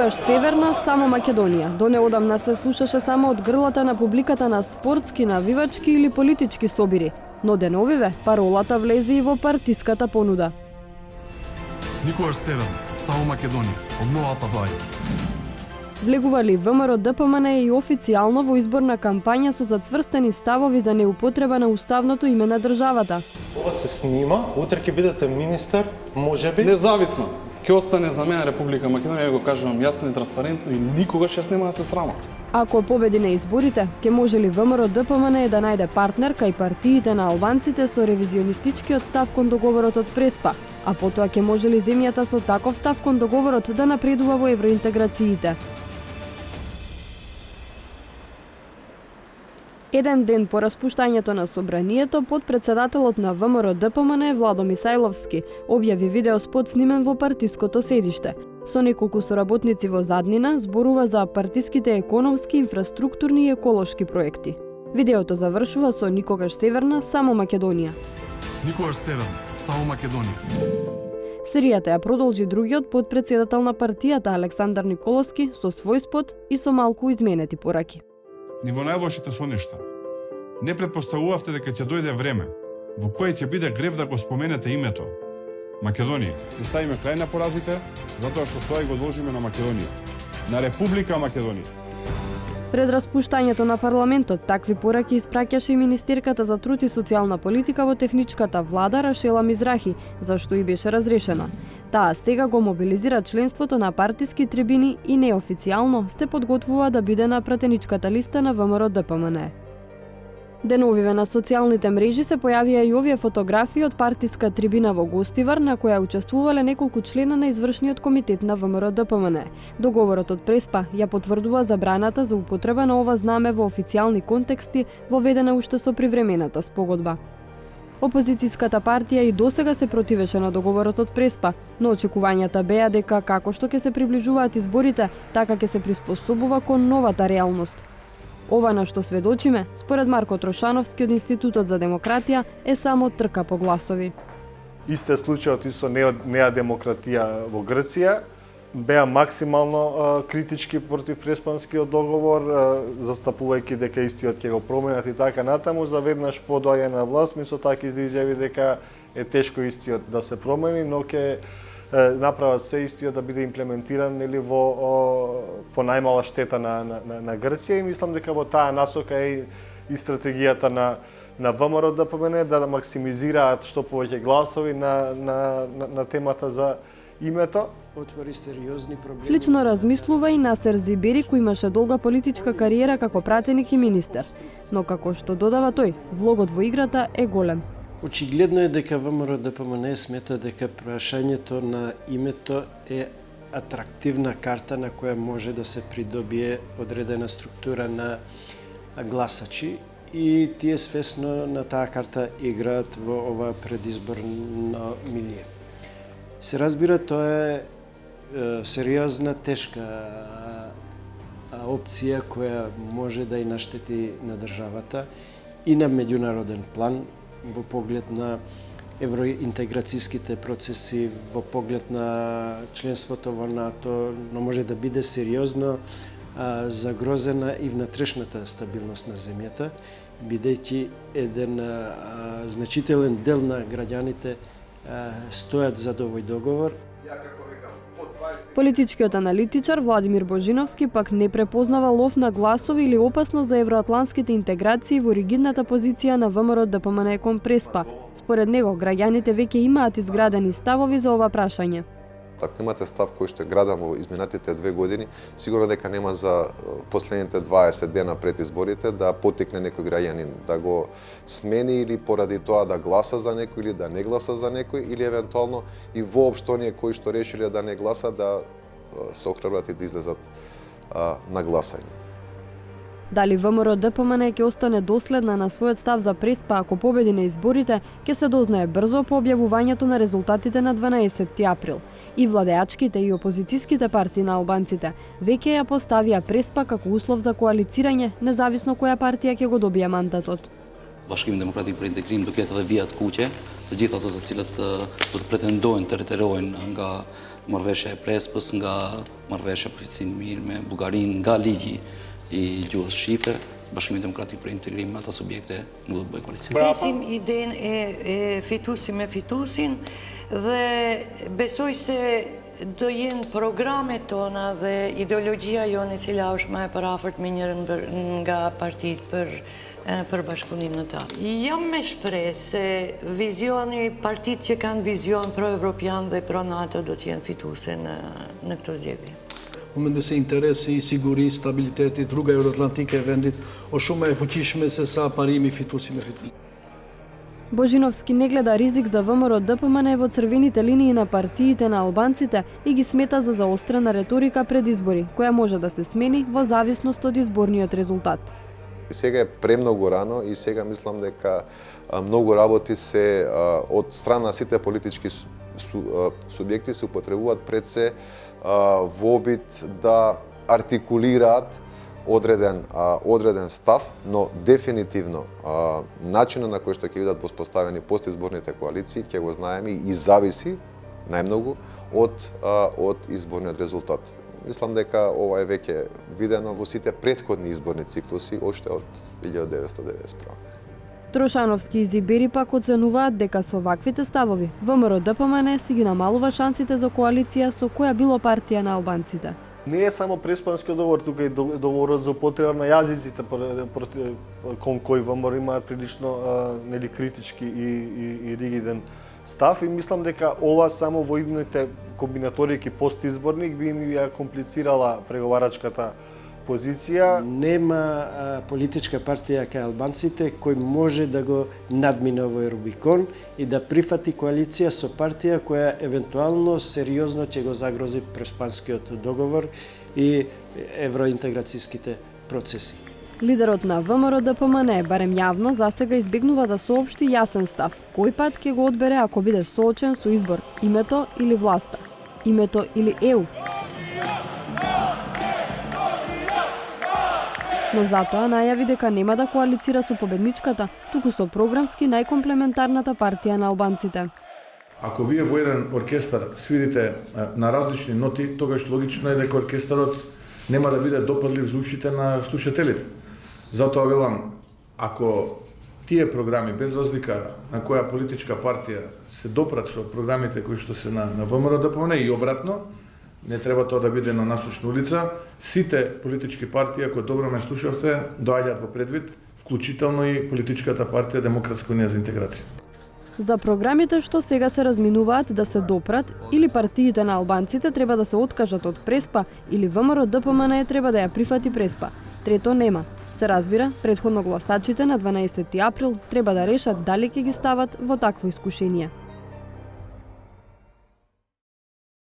Никогаш северна, само Македонија. До неодамна се слушаше само од грлата на публиката на спортски, навивачки или политички собири, но деновиве паролата влезе и во партиската понуда. Никогаш северна, само Македонија, обновата доаѓа. Влегували ВМРО ДПМН и официјално во изборна кампања со зацврстени ставови за неупотреба на уставното име на државата. Ова се снима, утре ќе бидете министер, можеби. Независно. Ќе остане за мене Република Македонија, го кажувам јасно и транспарентно и никогаш јас нема да се срамам. Ако победи на изборите, ќе може ли ВМРО ДПМН да најде партнер кај партиите на албанците со ревизионистичкиот став кон договорот од Преспа, а потоа ќе може ли земјата со таков став кон договорот да напредува во евроинтеграциите? Еден ден по распуштањето на собранието, подпредседателот на ВМРО ДПМН Владо Мисајловски објави видеоспот снимен во партиското седиште. Со неколку соработници во заднина зборува за партиските економски, инфраструктурни и еколошки проекти. Видеото завршува со Никогаш северна, само Македонија. Никогаш северна, само Македонија. Серијата ја продолжи другиот подпредседател на партијата Александар Николовски со свој спот и со малку изменети пораки. Ни во најлошите со нешта. Не предпоставувавте дека ќе дојде време во кое ќе биде грев да го споменете името. Македонија. Ќе ставиме крај на поразите, затоа што тоа и го должиме на Македонија. На Република Македонија. Пред распуштањето на парламентот, такви пораки испраќаше и министерката за труд и социјална политика во техничката влада Рашела Мизрахи, зашто и беше разрешена. Таа сега го мобилизира членството на партиски трибини и неофицијално се подготвува да биде на пратеничката листа на ВМРО ДПМН. Деновиве на социјалните мрежи се појавија и овие фотографии од партиска трибина во Гостивар на која учествувале неколку члена на извршниот комитет на ВМРО ДПМН. Договорот од Преспа ја потврдува забраната за употреба на ова знаме во официјални контексти, воведена уште со привремената спогодба. Опозицијската партија и досега се противеше на договорот од Преспа, но очекувањата беа дека како што ќе се приближуваат изборите, така ќе се приспособува кон новата реалност. Ова на што сведочиме, според Марко Трошановски од Институтот за демократија, е само трка по гласови. Исте случајот и со неадемократија во Грција, беа максимално критички против Преспанскиот договор, застапувајќи дека истиот ќе го променат и така натаму, за веднаш по доаѓање на власт, ми со таки изјави дека е тешко истиот да се промени, но ќе направат се истиот да биде имплементиран или по најмала штета на Грција и мислам дека во таа насока е и стратегијата на ВМРО ДПМН да максимизираат што повеќе гласови на темата за името. Отвори сериозни проблеми. Слично размислува и Насер Зибери, кој имаше долга политичка кариера како пратеник и министер. Но како што додава тој, влогот во играта е голем. Очигледно е дека ВМРО ДПМН смета дека прашањето на името е атрактивна карта на која може да се придобие одредена структура на гласачи и тие свесно на таа карта играат во ова предизборно милие. Се разбира, тоа е сериозна, тешка опција која може да и наштети на државата и на меѓународен план во поглед на евроинтеграцијските процеси, во поглед на членството во НАТО, но може да биде сериозно загрозена и внатрешната стабилност на земјата, бидејќи еден значителен дел на граѓаните стојат за овој договор. Политичкиот аналитичар Владимир Божиновски пак не препознава лов на гласови или опасност за евроатлантските интеграции во ригидната позиција на ВМРО ДПМН кон Преспа. Според него, граѓаните веќе имаат изградени ставови за ова прашање. Ако имате став кој што е градан во изминатите 2 години, сигурно дека нема за последните 20 дена пред изборите да потекне некој граѓанин да го смени или поради тоа да гласа за некој или да не гласа за некој или евентуално и воопшто оние кои што решиле да не гласа да се охрабрат и да излезат на гласање. Дали ВМРО ДПМН ќе остане доследна на својот став за Преспа ако победи на изборите, ќе се дознае брзо по објавувањето на резултатите на 12 април. И владеачките и опозицијските партии на албанците веќе ја поставија Преспа како услов за коалицирање, независно која партија ќе го добија мандатот. Bashkimi Demokratik për Integrim do ketë edhe vijat kuqe, të gjitha ato të cilët do të pretendojnë të reterojnë nga marrëveshja e Prespës, nga marrëveshja përfaqësinë mirë me Bullgarinë, nga ligji i gjuhës shqipe. Bashkimi Demokratik për Integrim ata subjekte nuk do të bëjë koalicion. Presim idenë e fituesi me fituesin dhe besoj se do jenë programet tona dhe ideologjia jonë e cila është më e parafort me njërën nga partitë për bashkëpunim në ta. Jam me shpresë se vizioni, partitë që kanë vizion pro-evropian dhe pro-NATO do të jenë fituese në këto zgjedhje. Unë mendoj se interesi i sigurisë, stabilitetit, rruga euroatlantike e vendit është shumë e fuqishme se sa parimi fituesi me fitues. Божиновски не гледа ризик за ВМРО ДПМН во црвените линии на партиите на албанците и ги смета за заострена реторика пред избори, која може да се смени во зависност од изборниот резултат. Сега е премногу рано и сега мислам дека многу работи се од страна на сите политички субјекти се употребуваат пред се во обид да артикулираат одреден став, но дефинитивно начинот на кој што ќе бидат воспоставени постизборните коалиции ќе го знаеме и зависи најмногу од изборниот резултат. Мислам дека ова е веќе видено во сите претходни изборни циклуси уште од 1991. Трошановски и Зибери пак оценуваат дека со ваквите ставови ВМРО ДПМН си ги намалува шансите за коалиција со која било партија на албанците. Не е само преспанскиот договор, тука и договорот за употреба на јазиците кон кој ВМРО имаат прилично критички и ригиден став и мислам дека ова само во идните комбинаторики постизборник би им ја комплицирала преговарачката позиција. Нема политичка партија кај албанците кој може да го надмине овој Рубикон и да прифати коалиција со партија која евентуално сериозно ќе го загрози преспанскиот договор и евроинтеграцијските процеси. Лидерот на ВМРО ДПМН барем јавно засега избегнува да соопшти јасен став. Кој пат ќе го одбере ако биде соочен со избор името или власта, името или ЕУ. Но затоа најави дека нема да коалицира со победничката, туку со програмски најкомплементарната партија на албанците. Ако вие во еден оркестар свирите на различни ноти, тогаш логично е дека оркестарот нема да биде допадлив за ушите на слушателите. Затоа велам, ако тие програми, без разлика на која политичка партија се допрат со програмите кои што се на ВМРО ДПМН и обратно, не треба тоа да биде на насушна улица. Сите политички партии, ако добро ме слушавте, доаѓаат во предвид, вклучително и политичката партија Демократска унија за интеграција. За програмите што сега се разминуваат да се допрат, или партиите на албанците треба да се откажат од Преспа, или ВМРО ДПМН треба да ја прифати Преспа. Трето нема. Се разбира, претходно гласачите на 12 април треба да решат дали ќе ги стават во такво искушение.